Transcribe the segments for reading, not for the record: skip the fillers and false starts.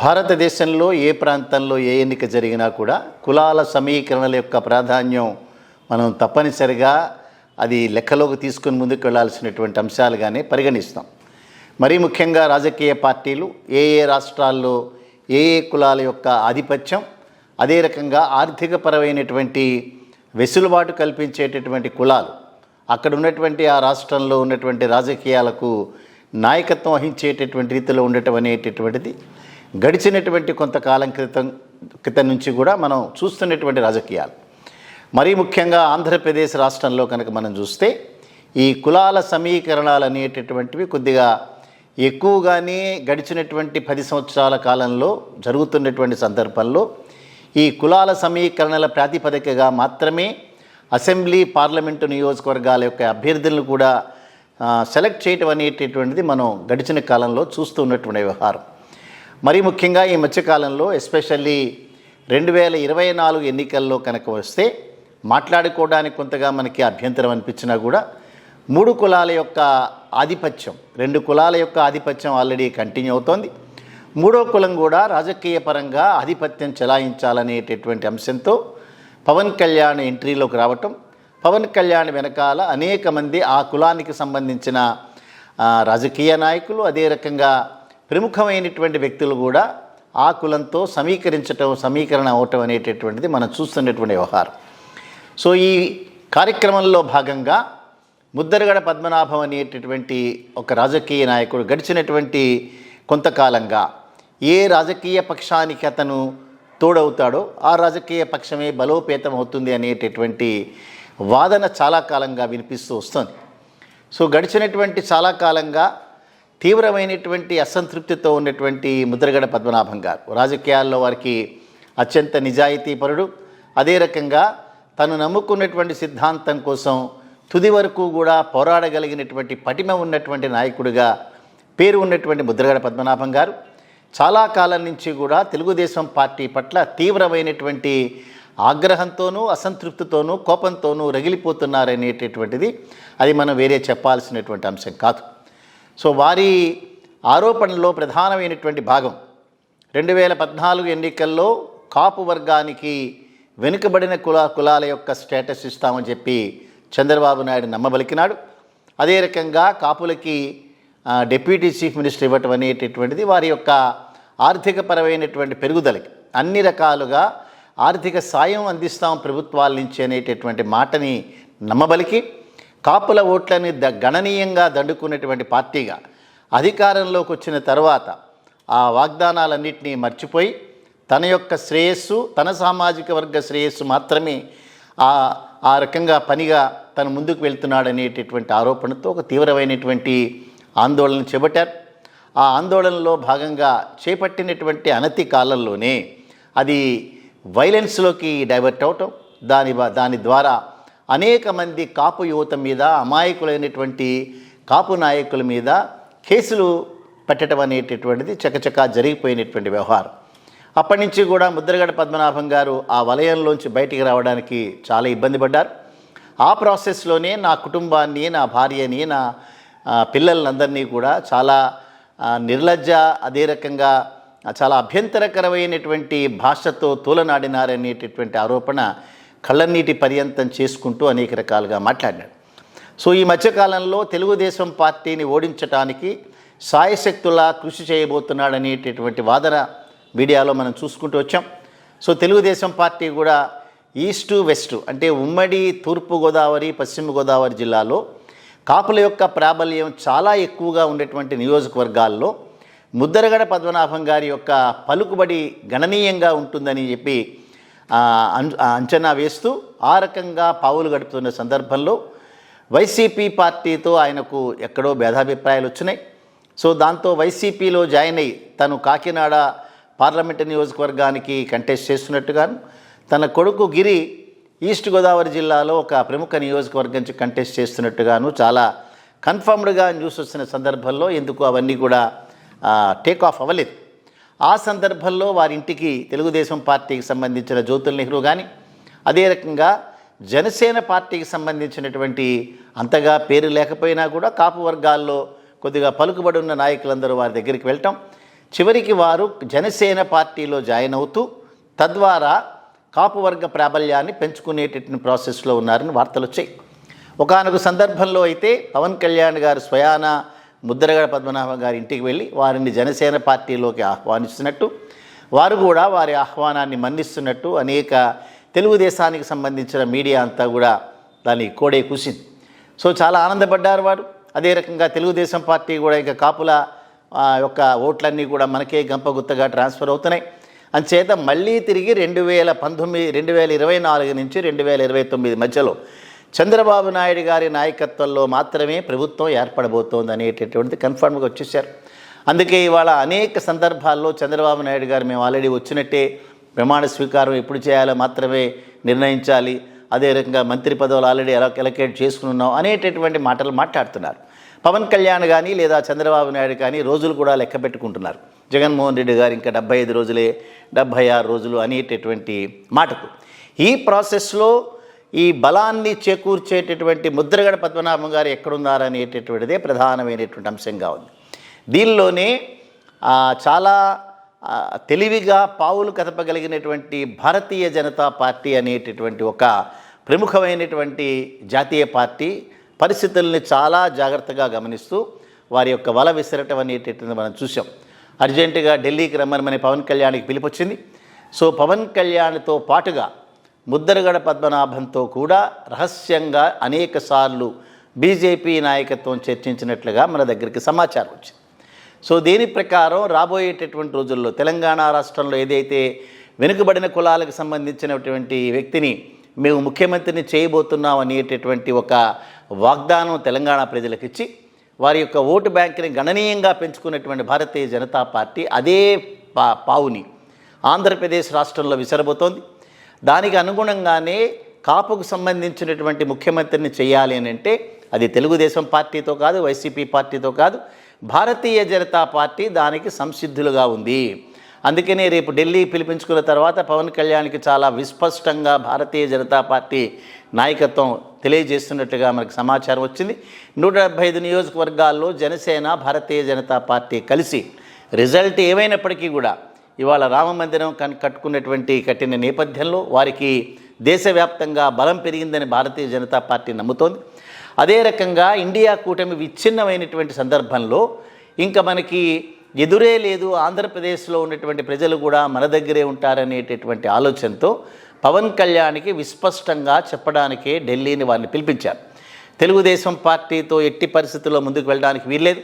భారతదేశంలో ఏ ప్రాంతంలో ఏ ఎన్నిక జరిగినా కూడా కులాల సమీకరణల యొక్క ప్రాధాన్యం మనం తప్పనిసరిగా అది లెక్కలోకి తీసుకుని ముందుకు వెళ్ళాల్సినటువంటి అంశాలుగానే పరిగణిస్తాం. మరీ ముఖ్యంగా రాజకీయ పార్టీలు ఏ రాష్ట్రాల్లో ఏ కులాల యొక్క ఆధిపత్యం, అదే రకంగా ఆర్థికపరమైనటువంటి వెసులుబాటు కల్పించేటటువంటి కులాలు అక్కడ ఉన్నటువంటి ఆ రాష్ట్రంలో ఉన్నటువంటి రాజకీయాలకు నాయకత్వం వహించేటటువంటి రీతిలో ఉండటం అనేటటువంటిది గడిచినటువంటి కొంతకాలం క్రితం నుంచి కూడా మనం చూస్తున్నటువంటి రాజకీయాలు. మరీ ముఖ్యంగా ఆంధ్రప్రదేశ్ రాష్ట్రంలో కనుక మనం చూస్తే ఈ కులాల సమీకరణాలు అనేటటువంటివి కొద్దిగా ఎక్కువగానే గడిచినటువంటి 10 సంవత్సరాల కాలంలో జరుగుతున్నటువంటి సందర్భంలో ఈ కులాల సమీకరణల ప్రాతిపదికగా మాత్రమే అసెంబ్లీ పార్లమెంటు నియోజకవర్గాల యొక్క అభ్యర్థులను కూడా సెలెక్ట్ చేయటం అనేటటువంటిది మనం గడిచిన కాలంలో చూస్తూ ఉన్నటువంటి వ్యవహారం. మరీ ముఖ్యంగా ఈ మధ్యకాలంలో ఎస్పెషల్లీ 2024 ఎన్నికల్లో కనుక వస్తే మాట్లాడుకోవడానికి కొంతగా మనకి అభ్యంతరం అనిపించినా కూడా 3 కులాల యొక్క ఆధిపత్యం, 2 కులాల యొక్క ఆధిపత్యం ఆల్రెడీ కంటిన్యూ అవుతోంది. 3వ కులం కూడా రాజకీయ పరంగా ఆధిపత్యం చెలాయించాలనేటటువంటి అంశంతో పవన్ కళ్యాణ్ ఎంట్రీలోకి రావటం, పవన్ కళ్యాణ్ వెనకాల అనేక మంది ఆ కులానికి సంబంధించిన రాజకీయ నాయకులు, అదే రకంగా ప్రముఖమైనటువంటి వ్యక్తులు కూడా ఆ కులంతో సమీకరణ అవటం అనేటటువంటిది మనం చూస్తున్నటువంటి వ్యవహారం. సో ఈ కార్యక్రమంలో భాగంగా ముద్దరగడ పద్మనాభం అనేటటువంటి ఒక రాజకీయ నాయకుడు గడిచినటువంటి కొంతకాలంగా ఏ రాజకీయ పక్షానికి అతను తోడవుతాడో ఆ రాజకీయ పక్షమే బలోపేతం అవుతుంది అనేటటువంటి వాదన చాలా కాలంగా వినిపిస్తూ వస్తుంది. సో గడిచినటువంటి చాలా కాలంగా తీవ్రమైనటువంటి అసంతృప్తితో ఉన్నటువంటి ముద్రగడ పద్మనాభం గారు రాజకీయాల్లో వారికి అత్యంత నిజాయితీపరుడు, అదే రకంగా తను నమ్ముకున్నటువంటి సిద్ధాంతం కోసం తుది వరకు కూడా పోరాడగలిగినటువంటి పటిమ ఉన్నటువంటి నాయకుడిగా పేరు ఉన్నటువంటి ముద్రగడ పద్మనాభం గారు చాలా కాలం నుంచి కూడా తెలుగుదేశం పార్టీ పట్ల తీవ్రమైనటువంటి ఆగ్రహంతోనూ, అసంతృప్తితోనూ, కోపంతోనూ రగిలిపోతున్నారనేటటువంటిది అది మనం వేరే చెప్పాల్సినటువంటి అంశం కాదు. సో వారి ఆరోపణలో ప్రధానమైనటువంటి భాగం 2014 ఎన్నికల్లో కాపు వర్గానికి వెనుకబడిన కులాల యొక్క స్టేటస్ ఇస్తామని చెప్పి చంద్రబాబు నాయుడు నమ్మబలికినాడు. అదే రకంగా కాపులకి డిప్యూటీ చీఫ్ మినిస్టర్ ఇవ్వటం అనేటటువంటిది వారి యొక్క ఆర్థికపరమైనటువంటి పెరుగుదలకి అన్ని రకాలుగా ఆర్థిక సాయం అందిస్తాం ప్రభుత్వాల నుంచి అనేటటువంటి మాటని నమ్మబలికి కాపుల ఓట్లని గణనీయంగా దండుకున్నటువంటి పార్టీగా అధికారంలోకి వచ్చిన తర్వాత ఆ వాగ్దానాలన్నింటినీ మర్చిపోయి తన యొక్క శ్రేయస్సు, తన సామాజిక వర్గ శ్రేయస్సు మాత్రమే ఆ రకంగా పనిగా తను ముందుకు వెళ్తున్నాడనేటటువంటి ఆరోపణతో ఒక తీవ్రమైనటువంటి ఆందోళన చేపట్టారు. ఆ ఆందోళనలో భాగంగా చేపట్టినటువంటి అనతి కాలంలోనే అది వైలెన్స్లోకి డైవర్ట్ అవటం, దాని ద్వారా అనేక మంది కాపు యువత మీద, అమాయకులైనటువంటి కాపు నాయకుల మీద కేసులు పెట్టడం అనేటటువంటిది చకచకా జరిగిపోయినటువంటి వ్యవహారం. అప్పటి నుంచి కూడా ముద్రగడ పద్మనాభం గారు ఆ వలయంలోంచి బయటికి రావడానికి చాలా ఇబ్బంది పడ్డారు. ఆ ప్రాసెస్లోనే నా కుటుంబాన్ని, నా భార్యని, నా పిల్లలందరినీ కూడా చాలా నిర్లజ్జ, అదే రకంగా చాలా అభ్యంతరకరమైనటువంటి భాషతో తూలనాడినారనేటటువంటి ఆరోపణ కళ్ళనీటి పర్యంతం చేసుకుంటూ అనేక రకాలుగా మాట్లాడినాడు. సో ఈ మధ్యకాలంలో తెలుగుదేశం పార్టీని ఓడించడానికి సాయశక్తులా కృషి చేయబోతున్నాడనేటటువంటి వాదన మీడియాలో మనం చూసుకుంటూ వచ్చాం. సో తెలుగుదేశం పార్టీ కూడా ఈస్టు వెస్టు అంటే ఉమ్మడి తూర్పుగోదావరి, పశ్చిమ గోదావరి జిల్లాలో కాపుల యొక్క ప్రాబల్యం చాలా ఎక్కువగా ఉండేటువంటి నియోజకవర్గాల్లో ముద్దరగడ పద్మనాభం గారి యొక్క పలుకుబడి గణనీయంగా ఉంటుందని చెప్పి అంచనా వేస్తూ ఆ రకంగా పావులు గడుపుతున్న సందర్భంలో వైసీపీ పార్టీతో ఆయనకు ఎక్కడో భేదాభిప్రాయాలు వచ్చినాయి. సో దాంతో వైసీపీలో జాయిన్ అయ్యి తను కాకినాడ పార్లమెంటు నియోజకవర్గానికి కంటెస్ట్ చేస్తున్నట్టుగాను, తన కొడుకు గిరి ఈస్ట్ గోదావరి జిల్లాలో ఒక ప్రముఖ నియోజకవర్గం నుంచి కంటెస్ట్ చేస్తున్నట్టుగాను చాలా కన్ఫర్మ్డ్గా న్యూస్ వచ్చిన సందర్భంలో ఎందుకు అవన్నీ కూడా టేక్ ఆఫ్ అవ్వలేదు. ఆ సందర్భంలో వారింటికి తెలుగుదేశం పార్టీకి సంబంధించిన జ్యోతుల్ నెహ్రూ కానీ, అదే రకంగా జనసేన పార్టీకి సంబంధించినటువంటి అంతగా పేరు లేకపోయినా కూడా కాపు వర్గాల్లో కొద్దిగా పలుకుబడి ఉన్న నాయకులందరూ వారి దగ్గరికి వెళ్ళటం, చివరికి వారు జనసేన పార్టీలో జాయిన్ అవుతూ తద్వారా కాపు వర్గ ప్రాబల్యాన్ని పెంచుకునేటటువంటి ప్రాసెస్లో ఉన్నారని వార్తలు వచ్చాయి. ఒకానొక సందర్భంలో అయితే పవన్ కళ్యాణ్ గారు స్వయాన ముద్రగడ పద్మనాభం గారి ఇంటికి వెళ్ళి వారిని జనసేన పార్టీలోకి ఆహ్వానిస్తున్నట్టు, వారు కూడా వారి ఆహ్వానాన్ని మన్నిస్తున్నట్టు అనేక తెలుగుదేశానికి సంబంధించిన మీడియా అంతా కూడా దాన్ని కోడే కూసింది. సో చాలా ఆనందపడ్డారు వారు. అదే రకంగా తెలుగుదేశం పార్టీ కూడా ఇక కాపుల యొక్క ఓట్లన్నీ కూడా మనకే గంపగుత్తగా ట్రాన్స్ఫర్ అవుతున్నాయి. అంచేత మళ్ళీ తిరిగి 2024 నుంచి 2029 మధ్యలో చంద్రబాబు నాయుడు గారి నాయకత్వంలో మాత్రమే ప్రభుత్వం ఏర్పడబోతోంది అనేటటువంటిది కన్ఫర్మ్గా వచ్చేసారు. అందుకే ఇవాళ అనేక సందర్భాల్లో చంద్రబాబు నాయుడు గారు మేము ఆల్రెడీ వచ్చినట్టే, ప్రమాణ స్వీకారం ఎప్పుడు చేయాలో మాత్రమే నిర్ణయించాలి, అదే రకంగా మంత్రి పదవులు ఆల్రెడీ ఎలకేట్ చేసుకున్నాం అనేటటువంటి మాటలు మాట్లాడుతున్నారు. పవన్ కళ్యాణ్ కానీ లేదా చంద్రబాబు నాయుడు కానీ రోజులు కూడా లెక్క పెట్టుకుంటున్నారు. జగన్మోహన్ రెడ్డి గారు ఇంకా 75 రోజులే, 76 రోజులు అనేటటువంటి మాటకు ఈ ప్రాసెస్లో ఈ బలాన్ని చేకూర్చేటటువంటి ముద్రగడ పద్మనాభం గారు ఎక్కడున్నారనేటటువంటిదే ప్రధానమైనటువంటి అంశంగా ఉంది. దీనిలోనే చాలా తెలివిగా పావులు కదపగలిగినటువంటి భారతీయ జనతా పార్టీ అనేటటువంటి ఒక ప్రముఖమైనటువంటి జాతీయ పార్టీ పరిస్థితుల్ని చాలా జాగ్రత్తగా గమనిస్తూ వారి యొక్క వల విసరటం అనేటటువంటిది మనం చూసాం. అర్జెంటుగా ఢిల్లీకి రమ్మని పవన్ కళ్యాణ్కి పిలుపొచ్చింది. సో పవన్ కళ్యాణ్తో పాటుగా ముద్రగడ పద్మనాభంతో కూడా రహస్యంగా అనేక సార్లు బీజేపీ నాయకత్వం చర్చించినట్లుగా మన దగ్గరికి సమాచారం వచ్చింది. సో దీని ప్రకారం రాబోయేటటువంటి రోజుల్లో తెలంగాణ రాష్ట్రంలో ఏదైతే వెనుకబడిన కులాలకు సంబంధించినటువంటి వ్యక్తిని మేము ముఖ్యమంత్రిని చేయబోతున్నాం అనేటటువంటి ఒక వాగ్దానం తెలంగాణ ప్రజలకు ఇచ్చి వారి యొక్క ఓటు బ్యాంకుని గణనీయంగా పెంచుకున్నటువంటి భారతీయ జనతా పార్టీ అదే పావుని ఆంధ్రప్రదేశ్ రాష్ట్రంలో విసరబోతోంది. దానికి అనుగుణంగానే కాపుకు సంబంధించినటువంటి ముఖ్యమంత్రిని చేయాలి అని అంటే అది తెలుగుదేశం పార్టీతో కాదు, వైసీపీ పార్టీతో కాదు, భారతీయ జనతా పార్టీ దానికి సంసిద్ధులుగా ఉంది. అందుకనే రేపు ఢిల్లీ పిలిపించుకున్న తర్వాత పవన్ కళ్యాణ్కి చాలా విస్పష్టంగా భారతీయ జనతా పార్టీ నాయకత్వం తెలియజేస్తున్నట్టుగా మనకు సమాచారం వచ్చింది. 175 నియోజకవర్గాల్లో జనసేన, భారతీయ జనతా పార్టీ కలిసి రిజల్ట్ ఏమైనప్పటికీ కూడా ఇవాళ రామ మందిరం కట్టిన నేపథ్యంలో వారికి దేశవ్యాప్తంగా బలం పెరిగిందని భారతీయ జనతా పార్టీ నమ్ముతోంది. అదే రకంగా ఇండియా కూటమి విచ్ఛిన్నమైనటువంటి సందర్భంలో ఇంకా మనకి ఎదురే లేదు, ఆంధ్రప్రదేశ్లో ఉన్నటువంటి ప్రజలు కూడా మన దగ్గరే ఉంటారనేటటువంటి ఆలోచనతో పవన్ కళ్యాణ్కి విస్పష్టంగా చెప్పడానికే ఢిల్లీని వారిని పిలిపించారు. తెలుగుదేశం పార్టీతో ఎట్టి పరిస్థితుల్లో ముందుకు వెళ్ళడానికి వీల్లేదు,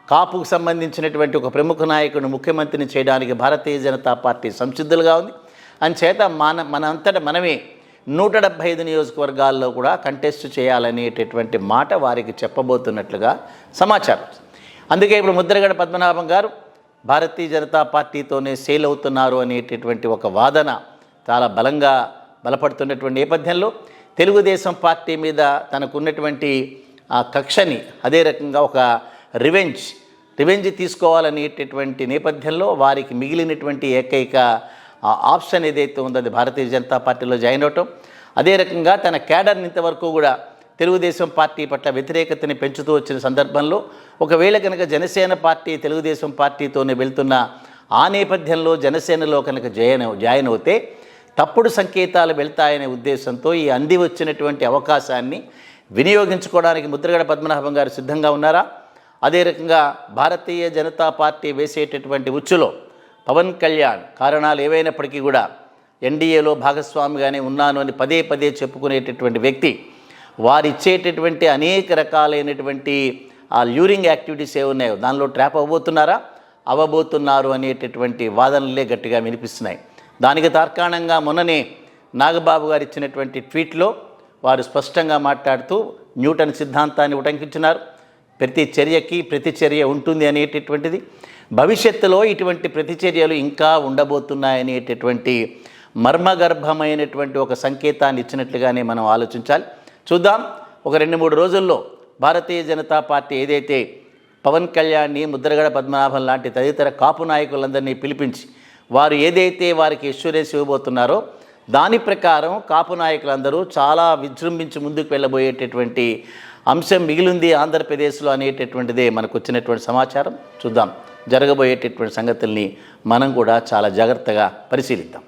కాపుకు సంబంధించినటువంటి ఒక ప్రముఖ నాయకుడిని ముఖ్యమంత్రిని చేయడానికి భారతీయ జనతా పార్టీ సంసిద్ధులుగా ఉంది. అంచేత మనంతట మనమే 175 నియోజకవర్గాల్లో కూడా కంటెస్ట్ చేయాలనేటటువంటి మాట వారికి చెప్పబోతున్నట్లుగా సమాచారం. అందుకే ఇప్పుడు ముద్రగడ పద్మనాభం గారు భారతీయ జనతా పార్టీతోనే సేల్ అవుతున్నారు అనేటటువంటి ఒక వాదన చాలా బలంగా బలపడుతున్నటువంటి నేపథ్యంలో తెలుగుదేశం పార్టీ మీద తనకున్నటువంటి ఆ కక్షని, అదే రకంగా ఒక రివెంజ్ తీసుకోవాలనేటటువంటి నేపథ్యంలో వారికి మిగిలినటువంటి ఏకైక ఆప్షన్ ఏదైతే ఉందో అది భారతీయ జనతా పార్టీలో జాయిన్ అవటం. అదే రకంగా తన క్యాడర్ని ఇంతవరకు కూడా తెలుగుదేశం పార్టీ పట్ల వ్యతిరేకతని పెంచుతూ వచ్చిన సందర్భంలో ఒకవేళ కనుక జనసేన పార్టీ తెలుగుదేశం పార్టీతోనే వెళ్తున్న ఆ నేపథ్యంలో జనసేనలో కనుక జాయిన్ అవుతే తప్పుడు సంకేతాలు వెళ్తాయనే ఉద్దేశంతో ఈ అంది వచ్చినటువంటి అవకాశాన్ని వినియోగించుకోవడానికి ముద్రగడ పద్మనాభం గారు సిద్ధంగా ఉన్నారా? అదే రకంగా భారతీయ జనతా పార్టీ వేసేటటువంటి ఉచ్చులో పవన్ కళ్యాణ్ కారణాలు ఏవైనప్పటికీ కూడా ఎన్డీఏలో భాగస్వామిగానే ఉన్నాను అని పదే పదే చెప్పుకునేటటువంటి వ్యక్తి వారిచ్చేటటువంటి అనేక రకాలైనటువంటి ఆ ల్యూరింగ్ యాక్టివిటీస్ ఏమున్నాయో దానిలో ట్రాప్ అవ్వబోతున్నారు అనేటటువంటి వాదనలే గట్టిగా వినిపిస్తున్నాయి. దానికి తార్కాణంగా మొన్ననే నాగబాబు గారు ఇచ్చినటువంటి ట్వీట్లో వారు స్పష్టంగా మాట్లాడుతూ న్యూటన్ సిద్ధాంతాన్ని ఉటంకించినారు. ప్రతి చర్యకి ప్రతిచర్య ఉంటుంది అనేటటువంటిది, భవిష్యత్తులో ఇటువంటి ప్రతిచర్యలు ఇంకా ఉండబోతున్నాయనేటటువంటి మర్మగర్భమైనటువంటి ఒక సంకేతాన్ని ఇచ్చినట్లుగానే మనం ఆలోచించాలి. చూద్దాం, ఒక 2-3 రోజుల్లో భారతీయ జనతా పార్టీ ఏదైతే పవన్ కళ్యాణ్ని, ముద్రగడ పద్మనాభం లాంటి తదితర కాపు నాయకులందరినీ పిలిపించి వారు ఏదైతే వారికి ఎష్యూరెన్స్ ఇవ్వబోతున్నారో దాని ప్రకారం కాపు నాయకులందరూ చాలా విజృంభించి ముందుకు వెళ్ళబోయేటటువంటి అంశం మిగిలింది ఆంధ్రప్రదేశ్లో అనేటటువంటిదే మనకు వచ్చినటువంటి సమాచారం. చూద్దాం జరగబోయేటటువంటి సంగతుల్ని మనం కూడా చాలా జాగ్రత్తగా పరిశీలిద్దాం.